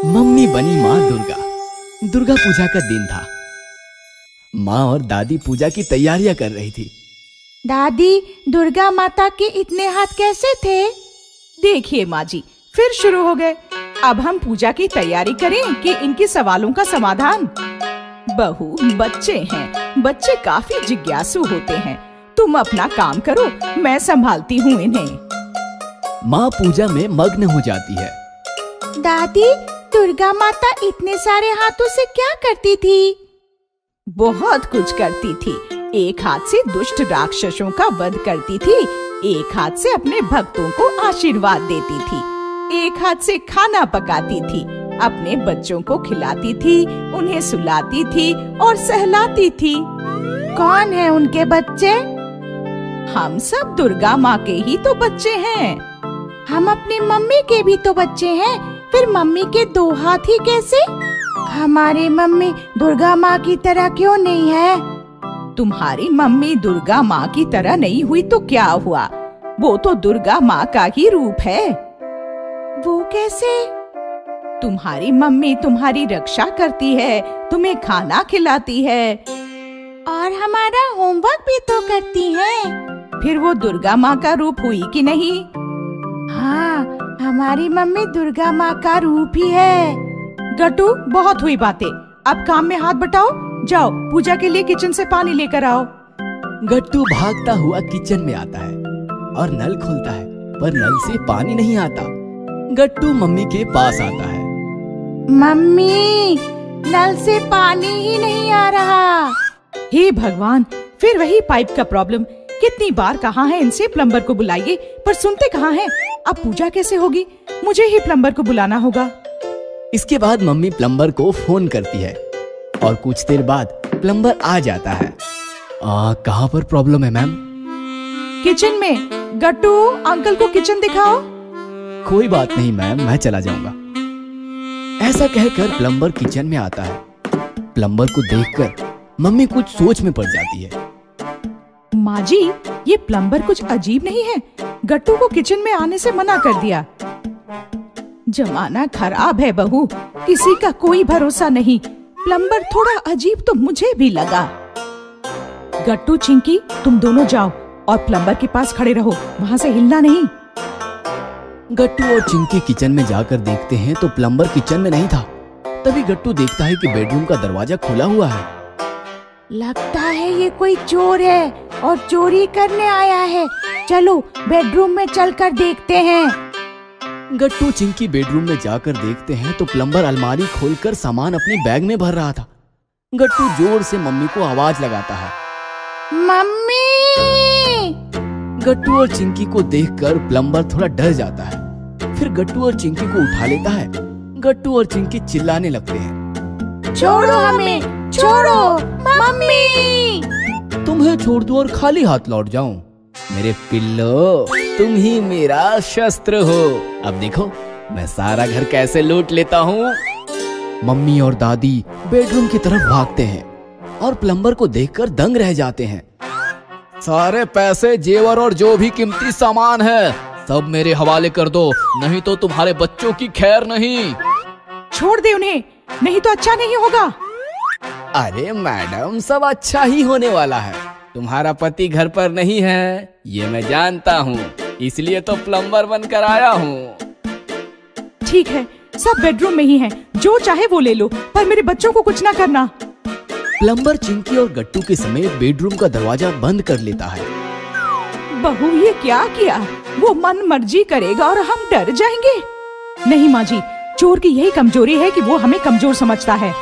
Mummy बनी माँ दुर्गा। दुर्गा पूजा का दिन था। माँ और दादी पूजा की तैयारियां कर रही थी। दादी, दुर्गा माता के इतने हाथ कैसे थे? देखिए माँ जी, फिर शुरू हो गए। अब हम पूजा की तैयारी करें कि इनके सवालों का समाधान? बहू, बच्चे हैं, बच्चे काफी जिज्ञासु होते हैं। तुम अपना काम करो, मैं संभालती हूँ इन्हें। माँ पूजा में मग्न हो जाती है। दादी, दुर्गा माता इतने सारे हाथों से क्या करती थी? बहुत कुछ करती थी। एक हाथ से दुष्ट राक्षसों का वध करती थी, एक हाथ से अपने भक्तों को आशीर्वाद देती थी, एक हाथ से खाना पकाती थी, अपने बच्चों को खिलाती थी, उन्हें सुलाती थी और सहलाती थी। कौन है उनके बच्चे? हम सब दुर्गा माँ के ही तो बच्चे हैं। हम अपनी मम्मी के भी तो बच्चे हैं, फिर मम्मी के दो हाथ ही कैसे? हमारी मम्मी दुर्गा माँ की तरह क्यों नहीं है? तुम्हारी मम्मी दुर्गा माँ की तरह नहीं हुई तो क्या हुआ? वो तो दुर्गा माँ का ही रूप है। वो कैसे? तुम्हारी मम्मी तुम्हारी रक्षा करती है, तुम्हें खाना खिलाती है और हमारा होमवर्क भी तो करती है। फिर वो दुर्गा माँ का रूप हुई कि नहीं? हाँ, हमारी मम्मी दुर्गा माँ का रूप ही है। गट्टू, बहुत हुई बातें, अब काम में हाथ बटाओ। जाओ, पूजा के लिए किचन से पानी लेकर आओ। गट्टू भागता हुआ किचन में आता है और नल खोलता है, पर नल से पानी नहीं आता। गट्टू मम्मी के पास आता है। मम्मी, नल से पानी ही नहीं आ रहा। हे भगवान, फिर वही पाइप का प्रॉब्लम। कितनी बार कहा है इनसे प्लम्बर को बुलाइए, पर सुनते कहाँ हैं। अब पूजा कैसे होगी? मुझे ही प्लम्बर को बुलाना होगा। इसके बाद मम्मी प्लम्बर को फोन करती है और कुछ देर बाद प्लम्बर आ जाता है। कहाँ पर प्रॉब्लम है मैम? किचन में। गट्टू, अंकल को किचन दिखाओ। कोई बात नहीं मैम, मैं चला जाऊंगा। ऐसा कहकर प्लम्बर किचन में आता है। प्लम्बर को देखकर मम्मी कुछ सोच में पड़ जाती है। माँ जी, ये प्लम्बर कुछ अजीब नहीं है? गट्टू को किचन में आने से मना कर दिया। जमाना खराब है बहू, किसी का कोई भरोसा नहीं। प्लम्बर थोड़ा अजीब तो मुझे भी लगा। गट्टू, चिंकी, तुम दोनों जाओ और प्लम्बर के पास खड़े रहो, वहाँ से हिलना नहीं। गट्टू और चिंकी किचन में जाकर देखते हैं तो प्लम्बर किचन में नहीं था। तभी गट्टू देखता है कि बेडरूम का दरवाजा खुला हुआ है। लगता है ये कोई चोर है और चोरी करने आया है। चलो बेडरूम में चलकर देखते हैं। गट्टू चिंकी बेडरूम में जाकर देखते हैं तो प्लम्बर अलमारी खोलकर सामान अपने बैग में भर रहा था। गट्टू जोर से मम्मी को आवाज लगाता है, मम्मी। गट्टू और चिंकी को देखकर प्लम्बर थोड़ा डर जाता है। फिर गट्टू और चिंकी को उठा लेता है। गट्टू और चिंकी चिल्लाने लगते हैं, छोड़ो हमें, छोड़ो मम्मी। तुम्हें छोड़ दूं और खाली हाथ लौट जाऊं? मेरे पिल्लो, तुम ही मेरा शस्त्र हो। अब देखो मैं सारा घर कैसे लूट लेता हूँ। मम्मी और दादी बेडरूम की तरफ भागते हैं और प्लम्बर को देखकर दंग रह जाते हैं। सारे पैसे, जेवर और जो भी कीमती सामान है सब मेरे हवाले कर दो, नहीं तो तुम्हारे बच्चों की खैर नहीं। छोड़ दे उन्हें, नहीं तो अच्छा नहीं होगा। अरे मैडम, सब अच्छा ही होने वाला है। तुम्हारा पति घर पर नहीं है, ये मैं जानता हूँ, इसलिए तो प्लम्बर बनकर आया हूँ। ठीक है, सब बेडरूम में ही हैं, जो चाहे वो ले लो, पर मेरे बच्चों को कुछ ना करना। प्लम्बर चिंकी और गट्टू के समेत बेडरूम का दरवाजा बंद कर लेता है। बहू, ये क्या किया? वो मन मर्जी करेगा और हम डर जाएंगे। नहीं माँ जी, चोर की यही कमजोरी है कि वो हमें कमजोर समझता है।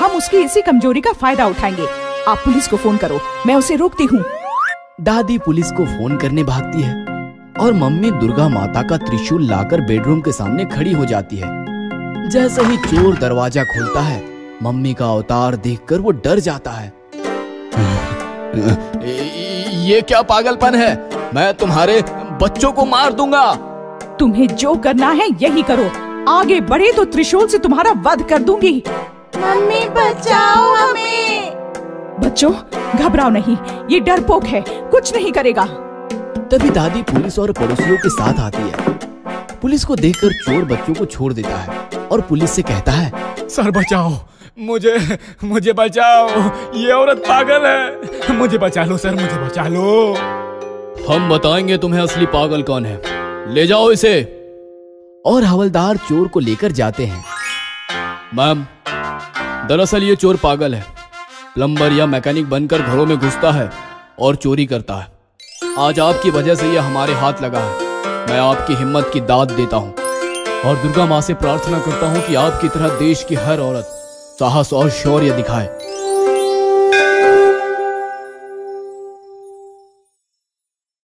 हम उसकी इसी कमजोरी का फायदा उठाएंगे। आप पुलिस को फोन करो, मैं उसे रोकती हूँ। दादी पुलिस को फोन करने भागती है और मम्मी दुर्गा माता का त्रिशूल लाकर बेडरूम के सामने खड़ी हो जाती है। जैसे ही चोर दरवाजा खोलता है, मम्मी का अवतार देखकर वो डर जाता है। ये क्या पागलपन है? मैं तुम्हारे बच्चों को मार दूंगा। तुम्हें जो करना है यही करो, आगे बढ़े तो त्रिशूल से तुम्हारा वध कर दूंगी। मम्मी बचाओ हमें। बच्चों, घबराओ नहीं, ये डरपोक है, कुछ नहीं करेगा। तभी दादी पुलिस और पड़ोसियों के साथ आती है। पुलिस को देखकर चोर बच्चों को छोड़ देता है और पुलिस से कहता है, सर बचाओ, मुझे बचाओ, ये औरत पागल है, मुझे बचा लो सर, मुझे बचा लो। हम बताएंगे तुम्हें असली पागल कौन है, ले जाओ इसे। और हवलदार चोर को लेकर जाते हैं। मैम, दरअसल ये चोर पागल है, प्लम्बर या मैकेनिक बनकर घरों में घुसता है और चोरी करता है। आज आपकी वजह से ये हमारे हाथ लगा है। मैं आपकी हिम्मत की दाद देता हूँ और दुर्गा माँ से प्रार्थना करता हूँ कि आपकी तरह देश की हर औरत साहस और शौर्य दिखाए।